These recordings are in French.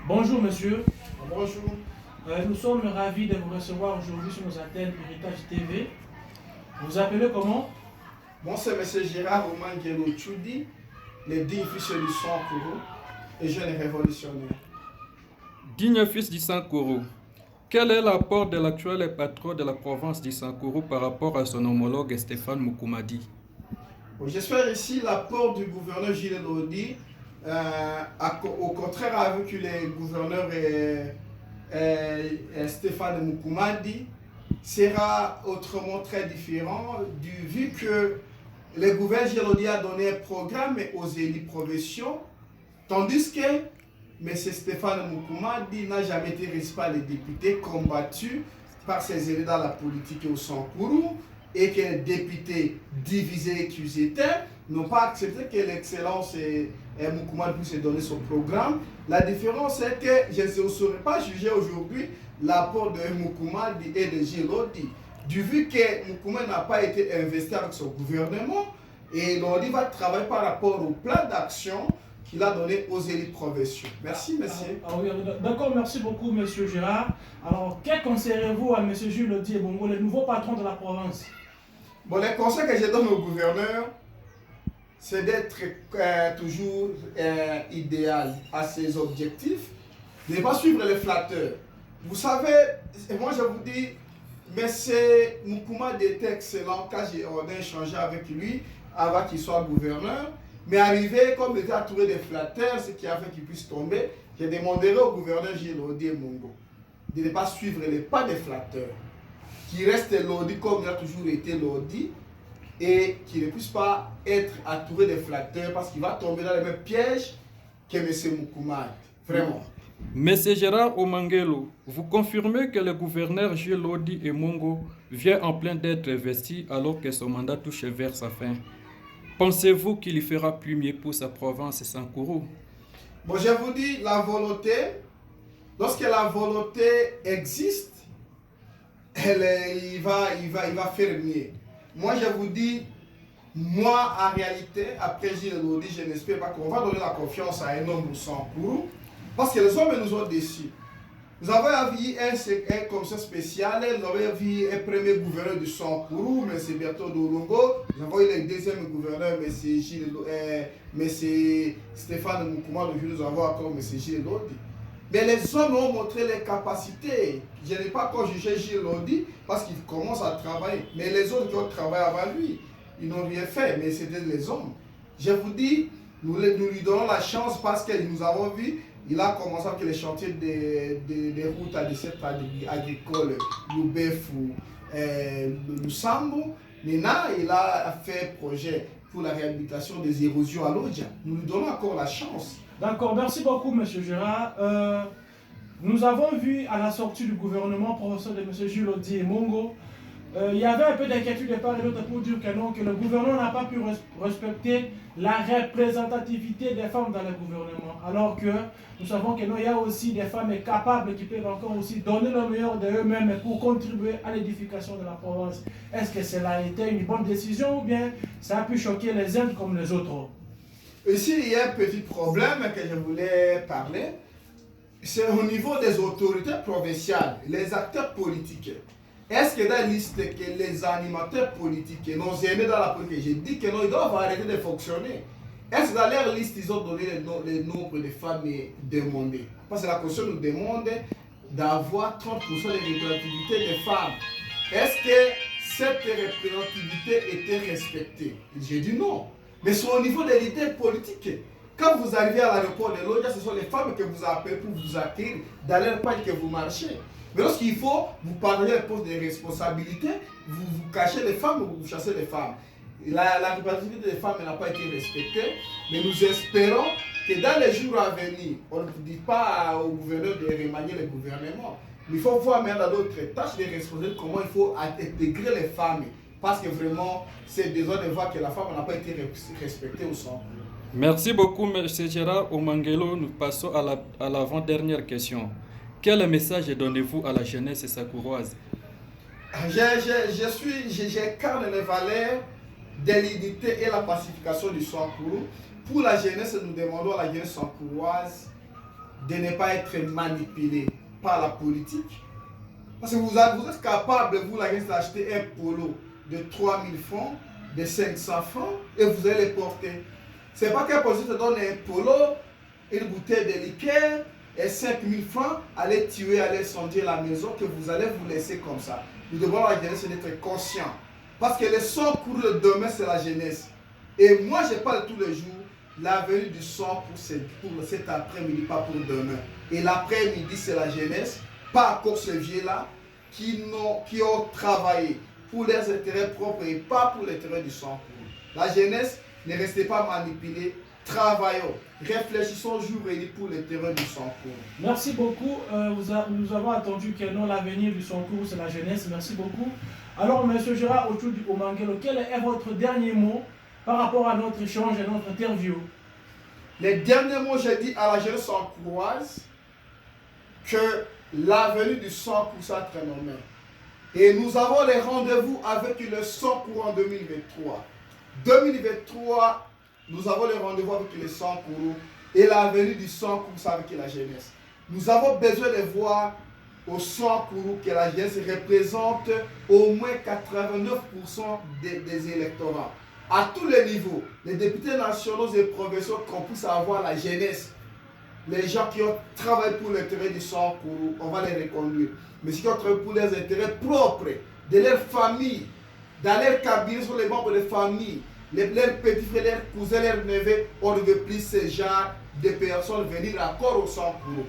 Bonjour monsieur. Bonjour. Nous sommes ravis de vous recevoir aujourd'hui sur nos antennes Héritage TV. Vous appelez comment? Moi, c'est M. Gérard Omangelo Tchoudi, le digne fils du Sankuru et jeune révolutionnaire. Digne fils du Sankuru, quel est l'apport de l'actuel patron de la province du Sankuru par rapport à son homologue Stéphane Mukumadi? Bon, j'espère ici l'apport du gouverneur Gilles Lodi, au contraire avec le gouverneur Stéphane Mukumadi, sera autrement très différent vu que le gouverneur Gilles Lodi a donné un programme aux élus provinciaux, tandis que M. Stéphane Mukumadi n'a jamais été reçu par les députés, combattu par ses élus dans la politique au Sankuru, et que les députés divisés qu'ils étaient n'ont pas accepté que l'excellence Mukumadi puisse donner son programme. La différence est que je ne saurais pas juger aujourd'hui l'apport de Mukumadi et de Gilles Lodi, du vu que Mukumadi n'a pas été investi avec son gouvernement, et Lodi va travailler par rapport au plan d'action qu'il a donné aux élites provinciaux. Merci, monsieur. Oui, d'accord, merci beaucoup, monsieur Gérard. Alors, que conseillerez-vous à monsieur Gilles Lodi Ebongo, le nouveau patron de la province? Bon, les conseils que je donne au gouverneur, c'est d'être toujours idéal à ses objectifs, de ne pas suivre les flatteurs. Vous savez, moi je vous dis, M. Mukumadi était excellent quand on a échangé avec lui avant qu'il soit gouverneur. Mais arrivé, comme il était entouré des flatteurs, ce qui a fait qu'il puisse tomber, je demanderai au gouverneur Gilles Lodi Ebongo de ne pas suivre les pas des flatteurs, qu'il reste Lodi comme il a toujours été Lodi, et qu'il ne puisse pas être entouré des flatteurs parce qu'il va tomber dans les mêmes pièges que M. Mukumadi. Vraiment. Monsieur Gérard Omangelo, vous confirmez que le gouverneur Gilles Lodi Ebongo vient en plein d'être investi alors que son mandat touche vers sa fin. Pensez-vous qu'il y fera plus mieux pour sa province Sankuru? Bon, je vous dis, la volonté, lorsque la volonté existe, il va faire mieux. Moi, je vous dis, moi, en réalité, après Gilles Lodi, je n'espère pas qu'on va donner la confiance à un homme au Sankuru, parce que les hommes nous ont déçus. Nous avons vu un commissaire spécial, nous avons vu un premier gouverneur du Sankuru, M. Berthaud Dolongo, nous avons eu le deuxième gouverneur, M. Stéphane Mukumadi, aujourd'hui nous avons encore M. Gilles Lodi. Mais les hommes ont montré les capacités. Je n'ai pas encore jugé Gilles Lodi parce qu'il commence à travailler. Mais les autres qui ont travaillé avant lui, ils n'ont rien fait, mais c'était les hommes. Je vous dis, nous lui donnons la chance parce que nous avons vu. Il a commencé avec les chantiers des routes à des agricoles, Loubefu, Lusambo. Maintenant, il a fait un projet pour la réhabilitation des érosions à l'Odja. Nous lui donnons encore la chance. D'accord, merci beaucoup, monsieur Gérard. Nous avons vu à la sortie du gouvernement professeur de monsieur Gilles Lodi Ebongo, il y avait un peu d'inquiétude de part et d'autre pour dire que non, que le gouvernement n'a pas pu respecter la représentativité des femmes dans le gouvernement. Alors que nous savons que non, il y a aussi des femmes capables qui peuvent encore aussi donner le meilleur d'eux-mêmes pour contribuer à l'édification de la province. Est-ce que cela a été une bonne décision ou bien ça a pu choquer les uns comme les autres? Ici, il y a un petit problème que je voulais parler. C'est au niveau des autorités provinciales, les acteurs politiques. Est-ce que dans la liste que les animateurs politiques, nos aînés dans la politique, j'ai dit que non, ils doivent arrêter de fonctionner. Est-ce que dans leur liste, ils ont donné le nombre de femmes demandées? Parce que la Constitution nous demande d'avoir 30% de représentativité des femmes. Est-ce que cette représentativité était respectée? J'ai dit non. Mais c'est au niveau des leaders politiques. Quand vous arrivez à l'aéroport de l'Odja, ce sont les femmes que vous appelez pour vous accueillir, dans leur pagne que vous marchez. Mais lorsqu'il faut, vous parlez les postes de responsabilité, vous cachez les femmes ou vous chassez les femmes. La représentativité des femmes n'a pas été respectée, mais nous espérons que dans les jours à venir, on ne dit pas au gouverneur de remanier le gouvernement, mais il faut voir même dans d'autres tâches de responsabilité comment il faut intégrer les femmes. Parce que vraiment, c'est besoin de voir que la femme n'a pas été respectée au centre. Merci beaucoup, M. Gérard Omangelo. Nous passons à l'avant-dernière question. Quel message donnez-vous à la jeunesse sankouroise? J'incarne les valeurs de l'unité et la pacification du Sankuru. Pour la jeunesse, nous demandons à la jeunesse sankouroise de ne pas être manipulé par la politique. Parce que vous êtes capable, vous, la jeunesse, d'acheter un polo de 3000 francs, de 500 francs, et vous allez les porter. C'est pas qu'un policier te donne un polo, une bouteille de liqueur, et 5000 francs, allez tuer, allez sondir la maison, que vous allez vous laisser comme ça. Nous devons la jeunesse d'être conscients. Parce que le sang court de demain, c'est la jeunesse. Et moi, je parle tous les jours, l'avenir du sang pour cet après-midi, pas pour demain. Et l'après-midi, c'est la jeunesse, pas encore ce vieux-là, qui ont travaillé pour leurs intérêts propres et pas pour l'intérêt du sang court. La jeunesse, ne restez pas manipulés, travaillons, réfléchissons jour et nuit pour l'intérêt du sang court. Merci beaucoup. Nous avons entendu que non, l'avenir du sang court, c'est la jeunesse. Merci beaucoup. Alors, M. Gérard Ochoudi Omangelo, quel est votre dernier mot par rapport à notre échange et notre interview? Les derniers mots, j'ai dit à la jeunesse sancouroise que l'avenir du sang court soit très normal. Et nous avons les rendez-vous avec le sang court en 2023. 2023, nous avons les rendez-vous avec le sang court et l'avenir du sang court, c'est avec la jeunesse. Nous avons besoin de voir au sang court que la jeunesse représente au moins 89% des électorats. À tous les niveaux, les députés nationaux et provinciaux, qu'on puisse avoir la jeunesse. Les gens qui ont travaillé pour l'intérêt du sang court, on va les reconduire. Mais ceux qui ont travaillé pour leurs intérêts propres, de leur famille, dans leur cabinet, sur les membres de famille, leurs petits frères, leurs cousins, leurs neveux, on ne veut plus ce genre de personnes venir encore au sang court.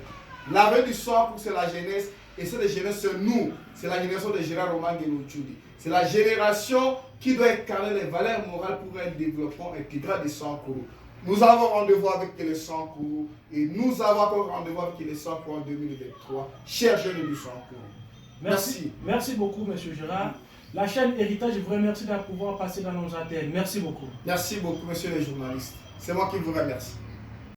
L'avenir du sang court, c'est la jeunesse. Et cette jeunesse, c'est nous. C'est la génération de Gérard Omangelo Ochoudi. C'est la génération qui doit incarner les valeurs morales pour un développement intégral du sang court. Nous avons rendez-vous avec le sang court et nous avons encore rendez-vous avec le sang court en 2023. Chers jeunes du sang court. Merci. Merci beaucoup, M. Gérard. La chaîne Héritage vous remercie de pouvoir passer dans nos antennes. Merci beaucoup. Merci beaucoup, monsieur les journalistes. C'est moi qui vous remercie.